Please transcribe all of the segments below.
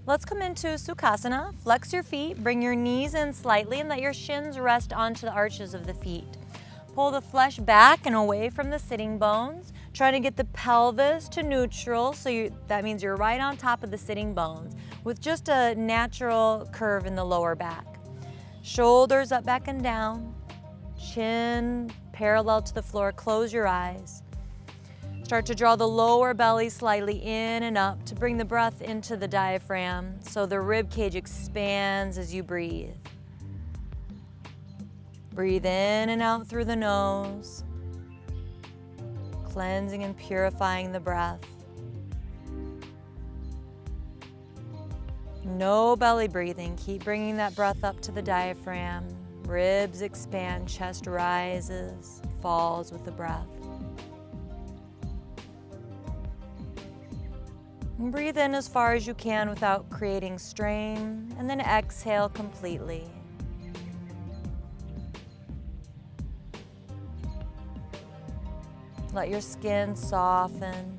Let's come into Sukhasana. Flex your feet, bring your knees in slightly and let your shins rest onto the arches of the feet. Pull the flesh back and away from the sitting bones. Try to get the pelvis to neutral, so that means you're right on top of the sitting bones with just a natural curve in the lower back. Shoulders up, back, and down. Chin parallel to the floor. Close your eyes. Start to draw the lower belly slightly in and up to bring the breath into the diaphragm so the rib cage expands as you breathe. Breathe in and out through the nose, cleansing and purifying the breath. No belly breathing. Keep bringing that breath up to the diaphragm. Ribs expand, chest rises, falls with the breath. And breathe in as far as you can without creating strain, and then exhale completely. Let your skin soften.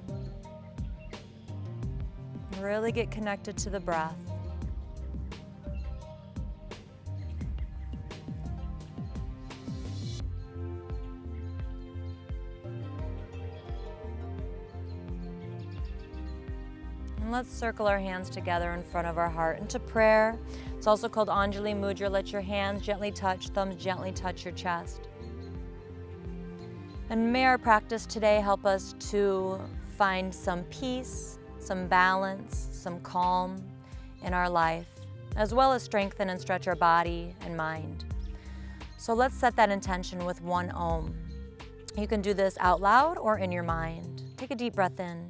Really get connected to the breath. And let's circle our hands together in front of our heart into prayer. It's also called Anjali Mudra. Let your hands gently touch, thumbs gently touch your chest. And may our practice today help us to find some peace, some balance, some calm in our life, as well as strengthen and stretch our body and mind. So let's set that intention with one Om. You can do this out loud or in your mind. Take a deep breath in.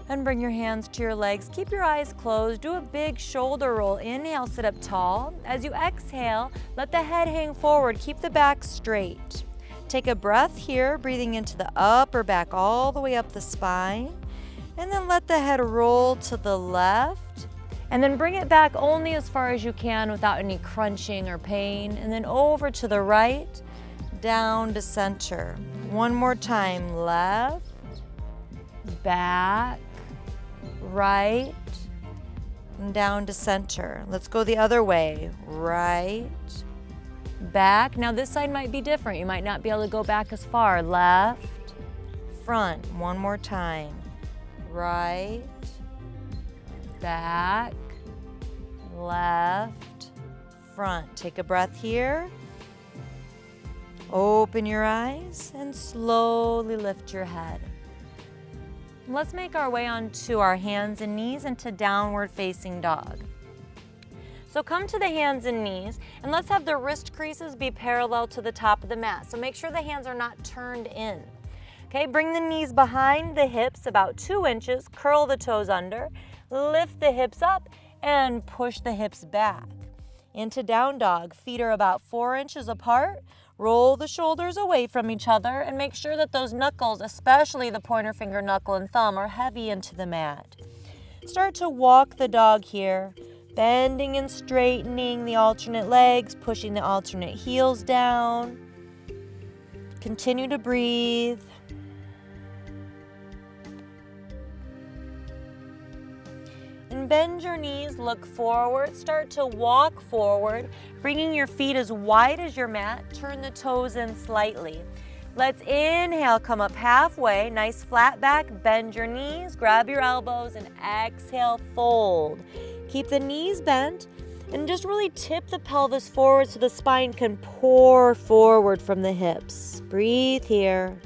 And bring your hands to your legs. Keep your eyes closed. Do a big shoulder roll. Inhale, sit up tall. As you exhale, let the head hang forward. Keep the back straight. Take a breath here, breathing into the upper back all the way up the spine. And then let the head roll to the left. And then bring it back only as far as you can without any crunching or pain. And then over to the right, down to center. One more time. Left, back, right, and down to center. Let's go the other way. Right, back. Now this side might be different. You might not be able to go back as far. Left, front. One more time. Right, back, left, front. Take a breath here. Open your eyes and slowly lift your head. Let's make our way onto our hands and knees into downward facing dog. So come to the hands and knees, and let's have the wrist creases be parallel to the top of the mat. So make sure the hands are not turned in. Okay, bring the knees behind the hips about 2 inches, curl the toes under, lift the hips up, and push the hips back. Into down dog, feet are about 4 inches apart. Roll the shoulders away from each other and make sure that those knuckles, especially the pointer finger, knuckle, and thumb, are heavy into the mat. Start to walk the dog here, bending and straightening the alternate legs, pushing the alternate heels down. Continue to breathe. And bend your knees, look forward, start to walk forward, bringing your feet as wide as your mat, turn the toes in slightly. Let's inhale, come up halfway, nice flat back, bend your knees, grab your elbows, and exhale, fold. Keep the knees bent, and just really tip the pelvis forward so the spine can pour forward from the hips. Breathe here.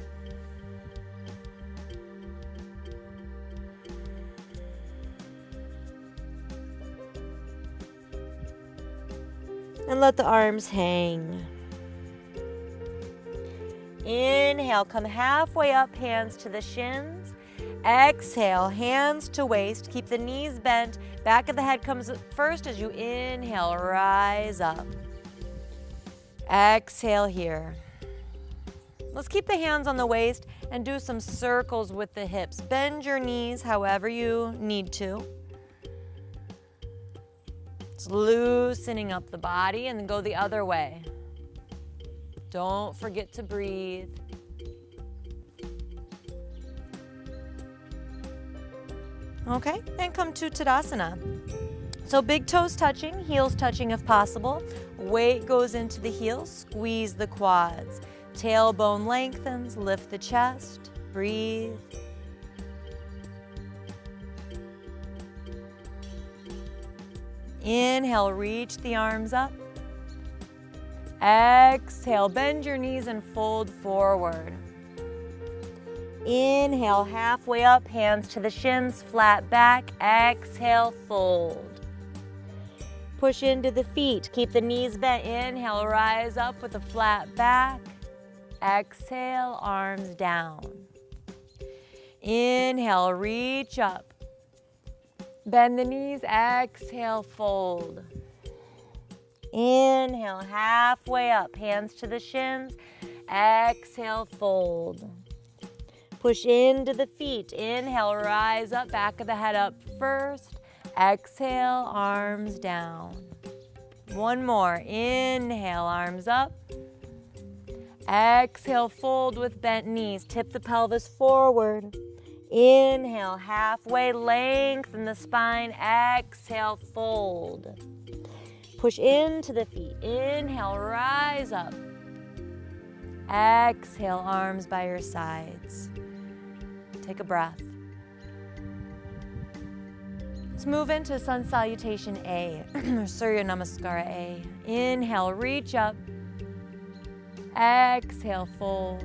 And let the arms hang. Inhale, come halfway up, hands to the shins. Exhale, hands to waist. Keep the knees bent. Back of the head comes first as you inhale, rise up. Exhale here. Let's keep the hands on the waist and do some circles with the hips. Bend your knees however you need to. It's loosening up the body, and then go the other way. Don't forget to breathe. Okay, and come to Tadasana. So big toes touching, heels touching if possible. Weight goes into the heels, squeeze the quads. Tailbone lengthens, lift the chest, breathe. Inhale, reach the arms up. Exhale, bend your knees and fold forward. Inhale, halfway up, hands to the shins, flat back. Exhale, fold. Push into the feet, keep the knees bent. Inhale, rise up with a flat back. Exhale, arms down. Inhale, reach up. Bend the knees, exhale, fold. Inhale, halfway up, hands to the shins. Exhale, fold. Push into the feet. Inhale, rise up, back of the head up first. Exhale, arms down. One more. Inhale, arms up. Exhale, fold with bent knees. Tip the pelvis forward. Inhale, halfway, lengthen the spine. Exhale, fold. Push into the feet. Inhale, rise up. Exhale, arms by your sides. Take a breath. Let's move into Sun Salutation A, or Surya Namaskara A. Inhale, reach up. Exhale, fold.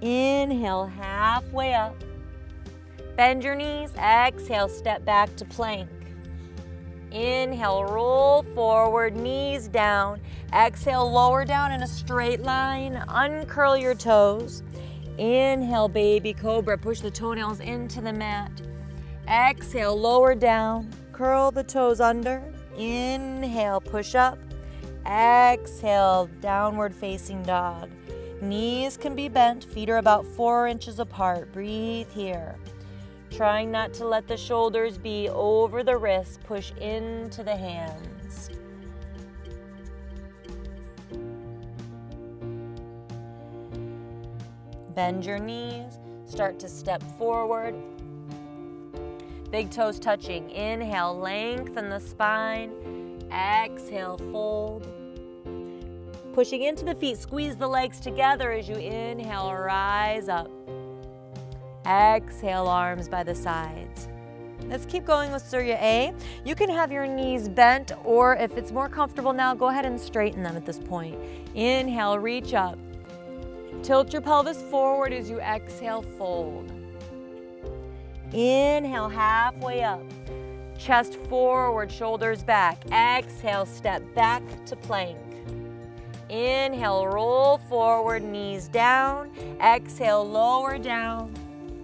Inhale, halfway up. Bend your knees. Exhale, step back to plank. Inhale, roll forward, knees down. Exhale, lower down in a straight line. Uncurl your toes. Inhale, baby cobra. Push the toenails into the mat. Exhale, lower down. Curl the toes under. Inhale, push up. Exhale, downward facing dog. Knees can be bent. Feet are about 4 inches apart. Breathe here. Trying not to let the shoulders be over the wrists. Push into the hands. Bend your knees. Start to step forward. Big toes touching. Inhale, lengthen the spine. Exhale, fold. Pushing into the feet, squeeze the legs together as you inhale, rise up. Exhale, arms by the sides. Let's keep going with Surya A. You can have your knees bent, or if it's more comfortable now, go ahead and straighten them at this point. Inhale, reach up. Tilt your pelvis forward as you exhale, fold. Inhale, halfway up. Chest forward, shoulders back. Exhale, step back to plank. Inhale, roll forward, knees down. Exhale, lower down.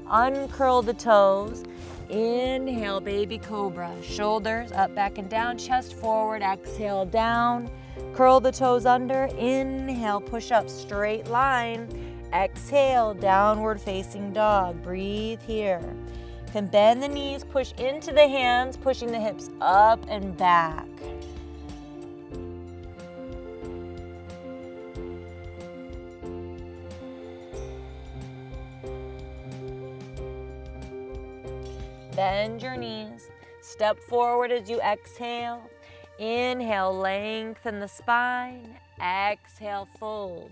Uncurl the toes. Inhale, baby cobra. Shoulders up, back and down. Chest forward, exhale, down. Curl the toes under. Inhale, push up, straight line. Exhale, downward facing dog. Breathe here. Can bend the knees, push into the hands, pushing the hips up and back. Bend your knees. Step forward as you exhale. Inhale, lengthen the spine. Exhale, fold.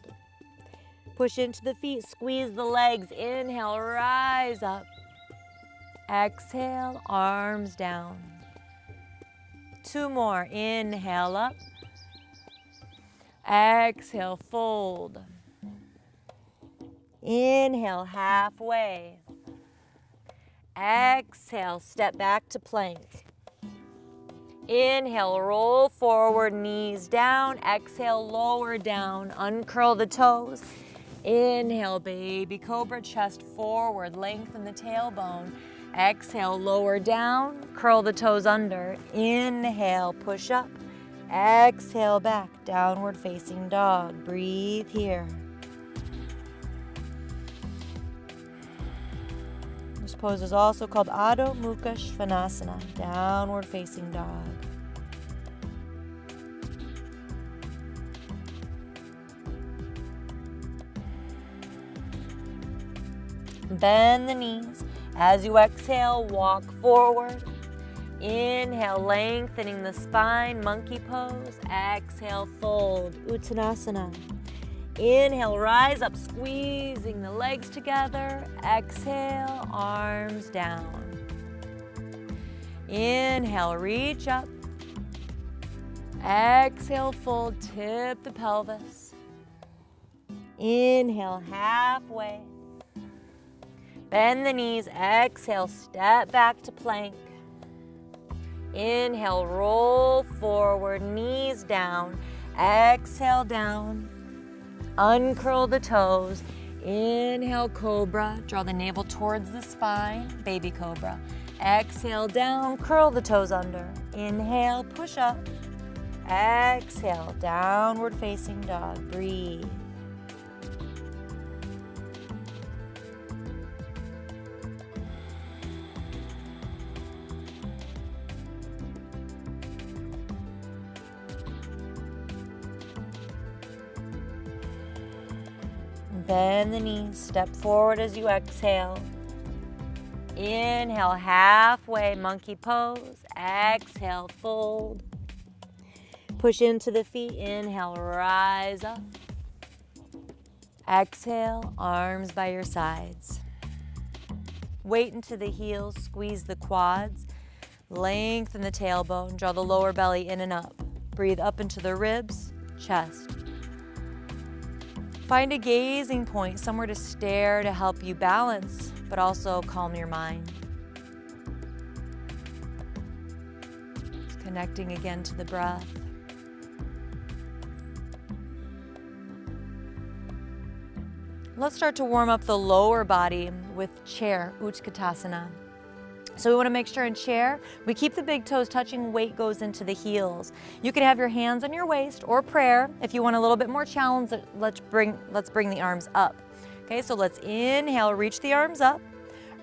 Push into the feet, squeeze the legs. Inhale, rise up. Exhale, arms down. 2 more. Inhale up. Exhale, fold. Inhale, halfway. Exhale, step back to plank. Inhale, roll forward, knees down. Exhale, lower down. Uncurl the toes. Inhale, baby cobra, chest forward. Lengthen the tailbone. Exhale, lower down. Curl the toes under. Inhale, push up. Exhale, back. Downward facing dog. Breathe here. This pose is also called Adho Mukha Svanasana, downward facing dog. Bend the knees. As you exhale, walk forward. Inhale, lengthening the spine, monkey pose. Exhale, fold, Uttanasana. Inhale, rise up, squeezing the legs together. Exhale, arms down. Inhale, reach up. Exhale, fold, tip the pelvis. Inhale, halfway. Bend the knees, exhale, step back to plank. Inhale, roll forward, knees down. Exhale, down. Uncurl the toes. Inhale, cobra. Draw the navel towards the spine, baby cobra. Exhale, down, curl the toes under. Inhale, push up. Exhale, downward facing dog. Breathe. Bend the knees, step forward as you exhale. Inhale, halfway, monkey pose. Exhale, fold. Push into the feet, inhale, rise up. Exhale, arms by your sides. Weight into the heels, squeeze the quads. Lengthen the tailbone, draw the lower belly in and up. Breathe up into the ribs, chest. Find a gazing point, somewhere to stare to help you balance, but also calm your mind. Just connecting again to the breath. Let's start to warm up the lower body with chair, Utkatasana. So we want to make sure in chair, we keep the big toes touching, weight goes into the heels. You can have your hands on your waist or prayer. If you want a little bit more challenge, let's bring the arms up. Okay, so let's inhale, reach the arms up.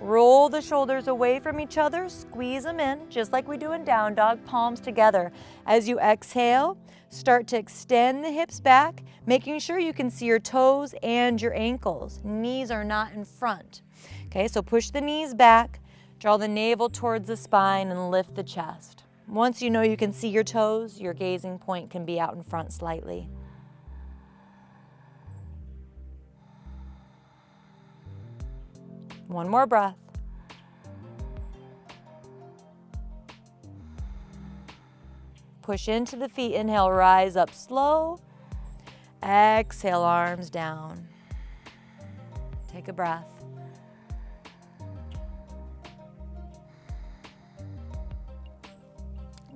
Roll the shoulders away from each other, squeeze them in, just like we do in down dog, palms together. As you exhale, start to extend the hips back, making sure you can see your toes and your ankles. Knees are not in front. Okay, so push the knees back. Draw the navel towards the spine and lift the chest. Once you know you can see your toes, your gazing point can be out in front slightly. One more breath. Push into the feet, inhale, rise up slow. Exhale, arms down. Take a breath.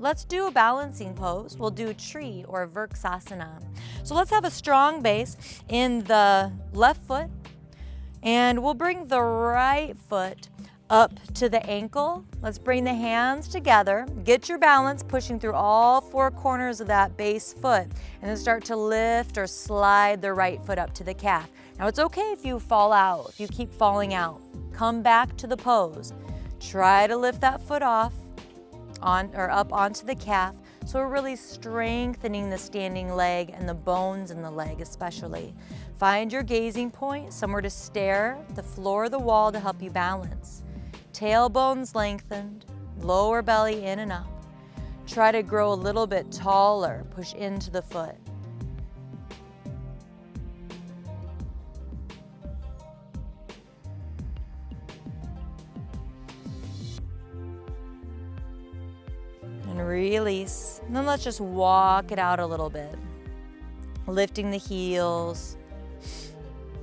Let's do a balancing pose. We'll do a tree or a Vrksasana. So let's have a strong base in the left foot, and we'll bring the right foot up to the ankle. Let's bring the hands together. Get your balance, pushing through all four corners of that base foot, and then start to lift or slide the right foot up to the calf. Now it's okay if you fall out, if you keep falling out. Come back to the pose. Try to lift that foot off up onto the calf. So we're really strengthening the standing leg and the bones in the leg especially. Find your gazing point, somewhere to stare, the floor or the wall to help you balance. Tailbones lengthened, lower belly in and up. Try to grow a little bit taller, push into the foot. And release. And then let's just walk it out a little bit. Lifting the heels.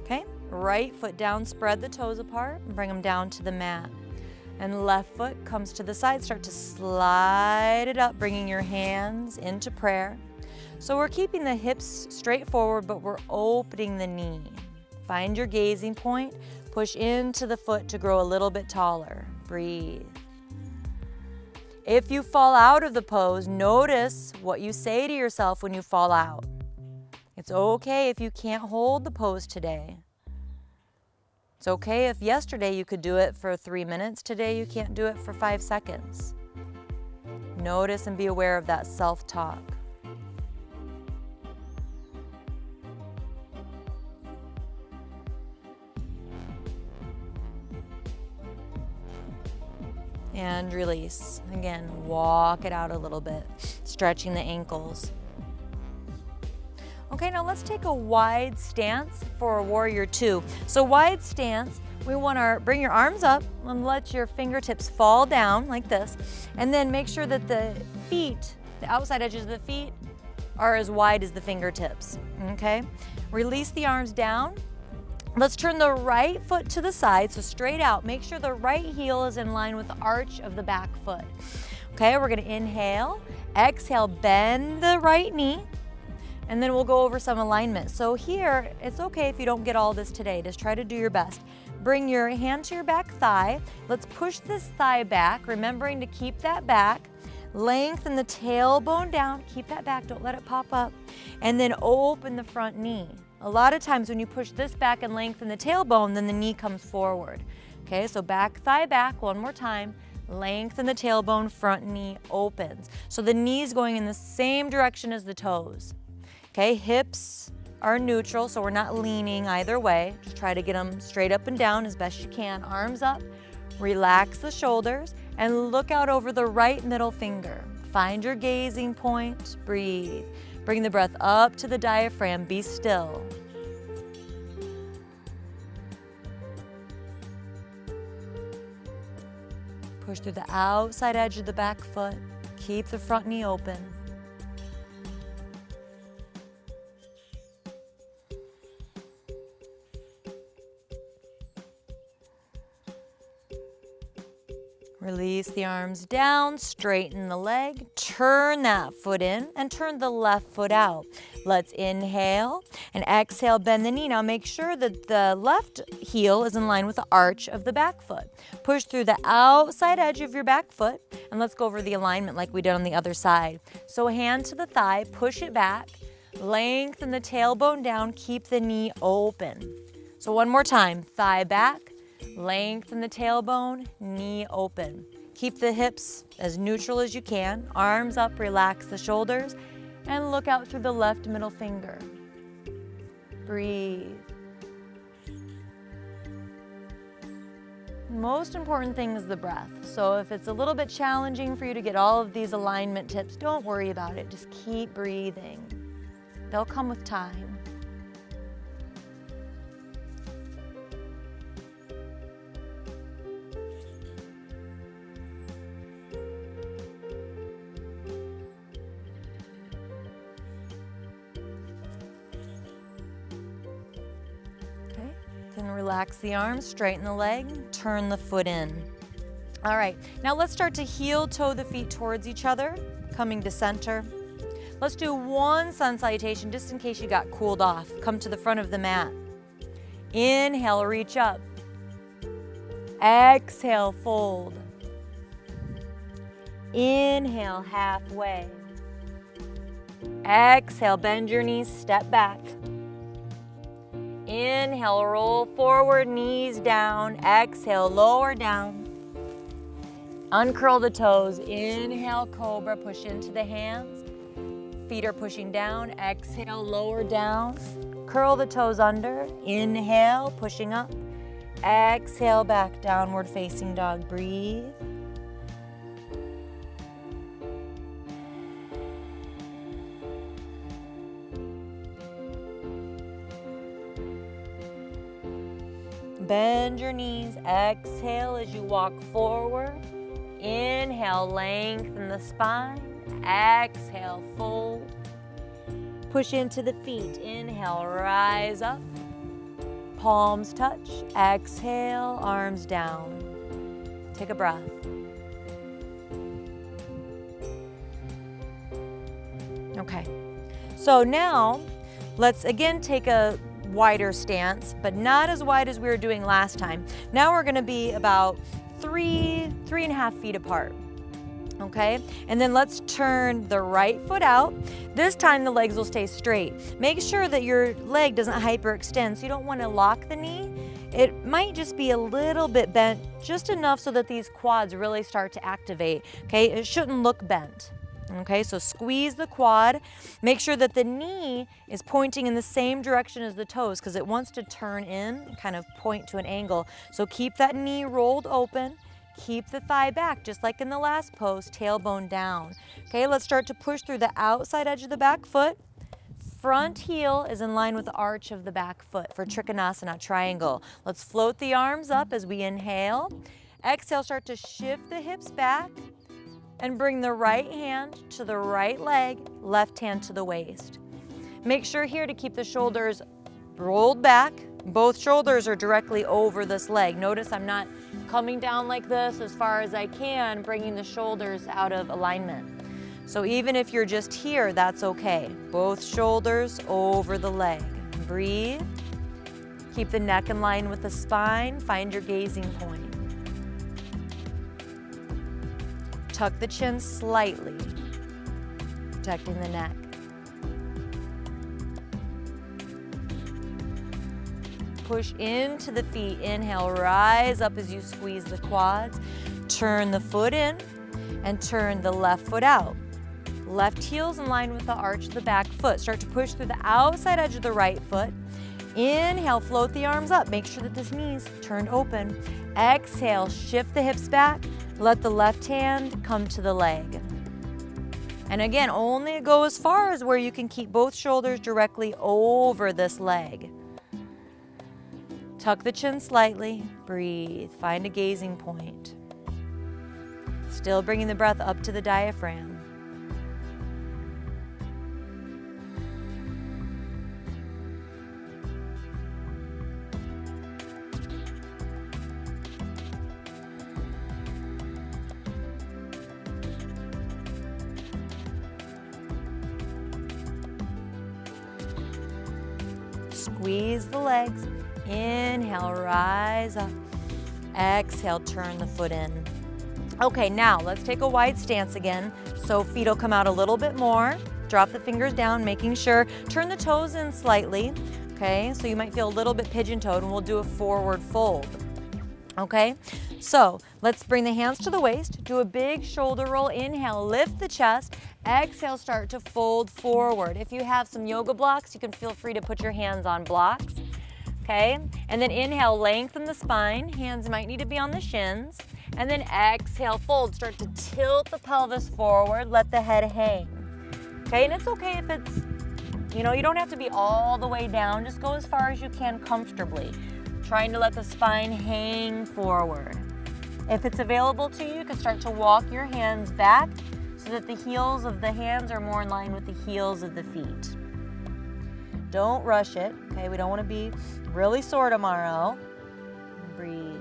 Okay, right foot down, spread the toes apart, and bring them down to the mat. And left foot comes to the side, start to slide it up, bringing your hands into prayer. So we're keeping the hips straight forward, but we're opening the knee. Find your gazing point, push into the foot to grow a little bit taller. Breathe. If you fall out of the pose, notice what you say to yourself when you fall out. It's okay if you can't hold the pose today. It's okay if yesterday you could do it for 3 minutes, today you can't do it for 5 seconds. Notice and be aware of that self-talk. And release. Again, walk it out a little bit, stretching the ankles. Okay, now let's take a wide stance for warrior two. So wide stance, we want to bring your arms up and let your fingertips fall down like this. And then make sure that the feet, the outside edges of the feet are as wide as the fingertips, okay? Release the arms down. Let's turn the right foot to the side, so straight out. Make sure the right heel is in line with the arch of the back foot. Okay, we're gonna inhale, exhale, bend the right knee, and then we'll go over some alignment. So here, it's okay if you don't get all this today, just try to do your best. Bring your hand to your back thigh. Let's push this thigh back, remembering to keep that back. Lengthen the tailbone down, keep that back, don't let it pop up. And then open the front knee. A lot of times when you push this back and lengthen the tailbone, then the knee comes forward. Okay, so back thigh back, one more time. Lengthen the tailbone, front knee opens. So the knee's going in the same direction as the toes. Okay, hips are neutral, so we're not leaning either way. Just try to get them straight up and down as best you can. Arms up, relax the shoulders, and look out over the right middle finger. Find your gazing point, breathe. Bring the breath up to the diaphragm, be still. Push through the outside edge of the back foot. Keep the front knee open. Release the arms down, straighten the leg, turn that foot in and turn the left foot out. Let's inhale and exhale, bend the knee. Now make sure that the left heel is in line with the arch of the back foot. Push through the outside edge of your back foot and let's go over the alignment like we did on the other side. So hand to the thigh, push it back, lengthen the tailbone down, keep the knee open. So one more time, thigh back, lengthen the tailbone, knee open. Keep the hips as neutral as you can. Arms up, relax the shoulders, and look out through the left middle finger. Breathe. Most important thing is the breath. So if it's a little bit challenging for you to get all of these alignment tips, don't worry about it. Just keep breathing. They'll come with time. Then relax the arms, straighten the leg, turn the foot in. All right, now let's start to heel toe the feet towards each other, coming to center. Let's do one sun salutation just in case you got cooled off. Come to the front of the mat. Inhale, reach up. Exhale, fold. Inhale, halfway. Exhale, bend your knees, step back. Inhale, roll forward, knees down. Exhale, lower down. Uncurl the toes. Inhale, cobra, push into the hands. Feet are pushing down. Exhale, lower down. Curl the toes under. Inhale, pushing up. Exhale, back, downward facing dog. Breathe. Bend your knees, exhale as you walk forward. Inhale, lengthen the spine. Exhale, fold. Push into the feet. Inhale, rise up. Palms touch. Exhale, arms down. Take a breath. Okay, so now let's again take a wider stance, but not as wide as we were doing last time. Now we're gonna be about 3.5 feet apart. Okay, and then let's turn the right foot out. This time the legs will stay straight. Make sure that your leg doesn't hyperextend, so you don't want to lock the knee. It might just be a little bit bent, just enough so that these quads really start to activate. Okay, it shouldn't look bent. Okay, so squeeze the quad. Make sure that the knee is pointing in the same direction as the toes because it wants to turn in, kind of point to an angle. So keep that knee rolled open. Keep the thigh back, just like in the last pose, tailbone down. Okay, let's start to push through the outside edge of the back foot. Front heel is in line with the arch of the back foot for Trikonasana, triangle. Let's float the arms up as we inhale. Exhale, start to shift the hips back and bring the right hand to the right leg, left hand to the waist. Make sure here to keep the shoulders rolled back. Both shoulders are directly over this leg. Notice I'm not coming down like this as far as I can, bringing the shoulders out of alignment. So even if you're just here, that's okay. Both shoulders over the leg. Breathe. Keep the neck in line with the spine. Find your gazing point. Tuck the chin slightly, protecting the neck. Push into the feet. Inhale, rise up as you squeeze the quads. Turn the foot in and turn the left foot out. Left heel's in line with the arch of the back foot. Start to push through the outside edge of the right foot. Inhale, float the arms up. Make sure that this knee's turned open. Exhale, shift the hips back. Let the left hand come to the leg. And again, only go as far as where you can keep both shoulders directly over this leg. Tuck the chin slightly, breathe, find a gazing point. Still bringing the breath up to the diaphragm. Squeeze the legs. Inhale, rise up. Exhale, turn the foot in. Okay, now let's take a wide stance again. So feet will come out a little bit more. Drop the fingers down, making sure. Turn the toes in slightly. Okay, so you might feel a little bit pigeon-toed, and we'll do a forward fold. Okay, so let's bring the hands to the waist. Do a big shoulder roll. Inhale, lift the chest. Exhale, start to fold forward. If you have some yoga blocks, you can feel free to put your hands on blocks. Okay, and then inhale, lengthen the spine. Hands might need to be on the shins. And then exhale, fold. Start to tilt the pelvis forward. Let the head hang. Okay, and it's okay if it's, you don't have to be all the way down. Just go as far as you can comfortably. Trying to let the spine hang forward. If it's available to you, you can start to walk your hands back so that the heels of the hands are more in line with the heels of the feet. Don't rush it, okay? We don't want to be really sore tomorrow. Breathe.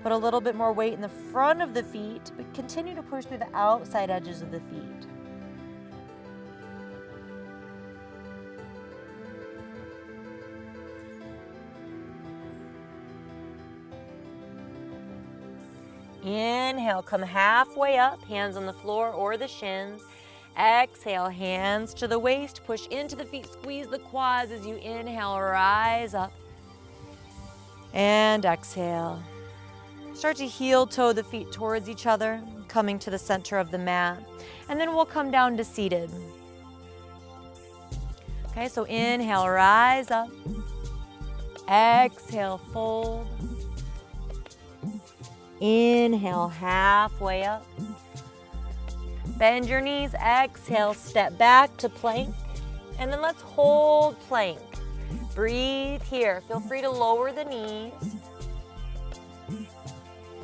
Put a little bit more weight in the front of the feet, but continue to push through the outside edges of the feet. Inhale, come halfway up, hands on the floor or the shins. Exhale, hands to the waist, push into the feet, squeeze the quads as you inhale, rise up. And exhale. Start to heel toe the feet towards each other, coming to the center of the mat. And then we'll come down to seated. Okay, so inhale, rise up. Exhale, fold. Inhale, halfway up. Bend your knees, exhale, step back to plank. And then let's hold plank. Breathe here. Feel free to lower the knees.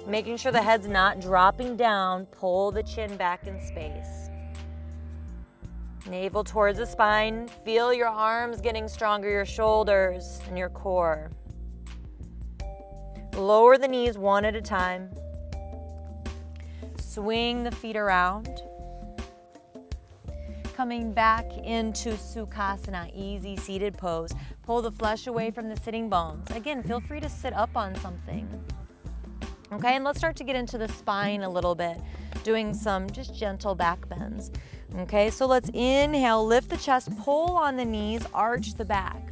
Making sure the head's not dropping down. Pull the chin back in space. Navel towards the spine. Feel your arms getting stronger, your shoulders and your core. Lower the knees one at a time. Swing the feet around. Coming back into Sukhasana, easy seated pose. Pull the flesh away from the sitting bones. Again, feel free to sit up on something. Okay, and let's start to get into the spine a little bit, doing some just gentle back bends. Okay, so let's inhale, lift the chest, pull on the knees, arch the back.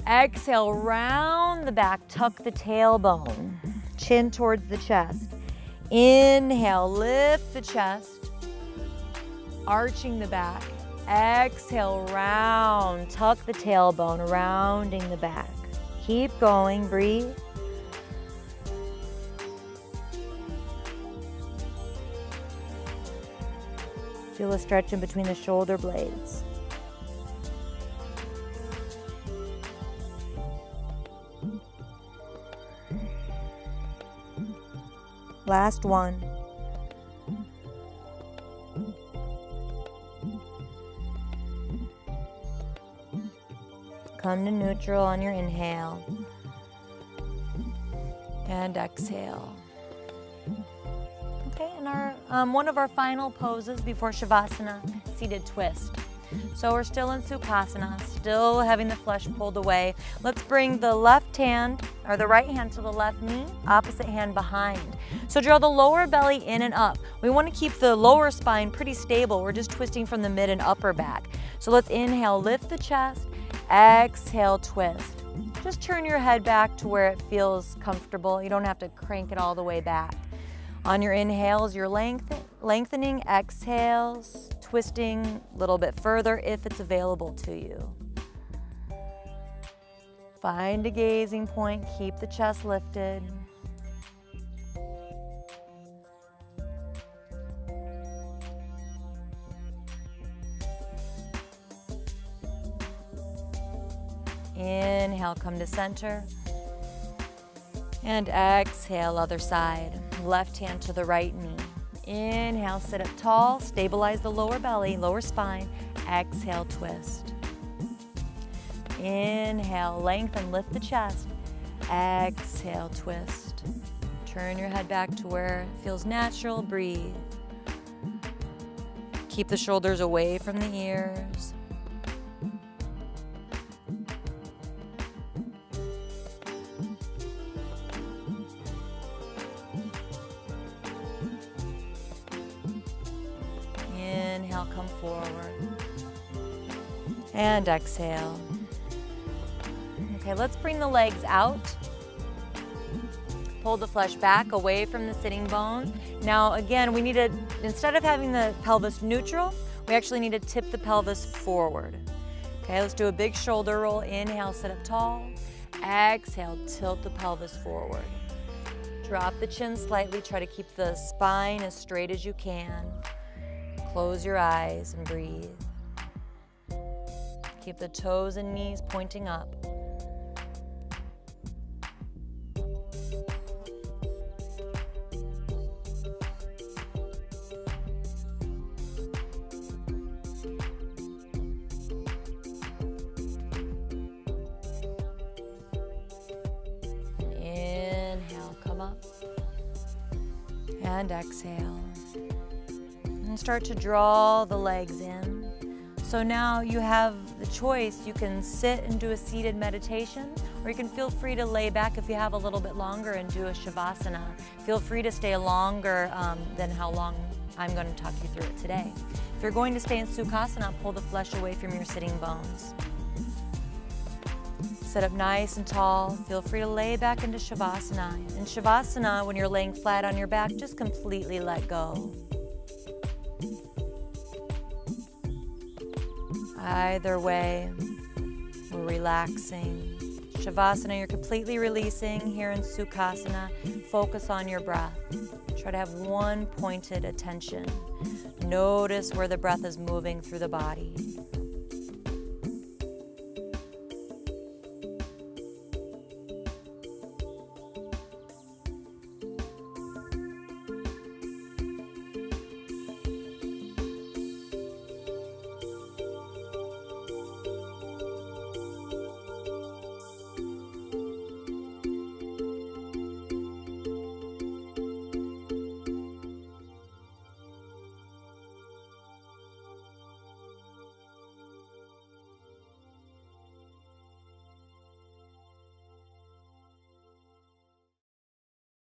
Exhale, round the back, tuck the tailbone, chin towards the chest. Inhale, lift the chest, arching the back. Exhale, round, tuck the tailbone, rounding the back. Keep going, breathe. Feel a stretch in between the shoulder blades. Last one. Come to neutral on your inhale. And exhale. Okay, and our one of our final poses before Shavasana, seated twist. So we're still in Sukhasana, still having the flesh pulled away. Let's bring the left hand, or the right hand to the left knee, opposite hand behind. So draw the lower belly in and up. We want to keep the lower spine pretty stable. We're just twisting from the mid and upper back. So let's inhale, lift the chest, exhale, twist. Just turn your head back to where it feels comfortable. You don't have to crank it all the way back. On your inhales, you're lengthening, exhales, twisting a little bit further if it's available to you. Find a gazing point, keep the chest lifted. Inhale, come to center. And exhale, other side. Left hand to the right knee. Inhale, sit up tall, stabilize the lower belly, lower spine. Exhale, twist. Inhale, lengthen, lift the chest. Exhale, twist. Turn your head back to where it feels natural, breathe. Keep the shoulders away from the ears. Inhale, come forward. And exhale. Okay, let's bring the legs out. Pull the flesh back away from the sitting bones. Now again, we need to, instead of having the pelvis neutral, we actually need to tip the pelvis forward. Okay, let's do a big shoulder roll. Inhale, sit up tall. Exhale, tilt the pelvis forward. Drop the chin slightly, try to keep the spine as straight as you can. Close your eyes and breathe. Keep the toes and knees pointing up. Inhale, come up. And exhale. And start to draw the legs in. So now you have the choice. You can sit and do a seated meditation, or you can feel free to lay back if you have a little bit longer and do a Shavasana. Feel free to stay longer than how long I'm going to talk you through it today. If you're going to stay in Sukhasana, pull the flesh away from your sitting bones. Sit up nice and tall. Feel free to lay back into Shavasana. In Shavasana, when you're laying flat on your back, just completely let go. Either way, we're relaxing. Shavasana, you're completely releasing. Here in Sukhasana, focus on your breath. Try to have one pointed attention. Notice where the breath is moving through the body.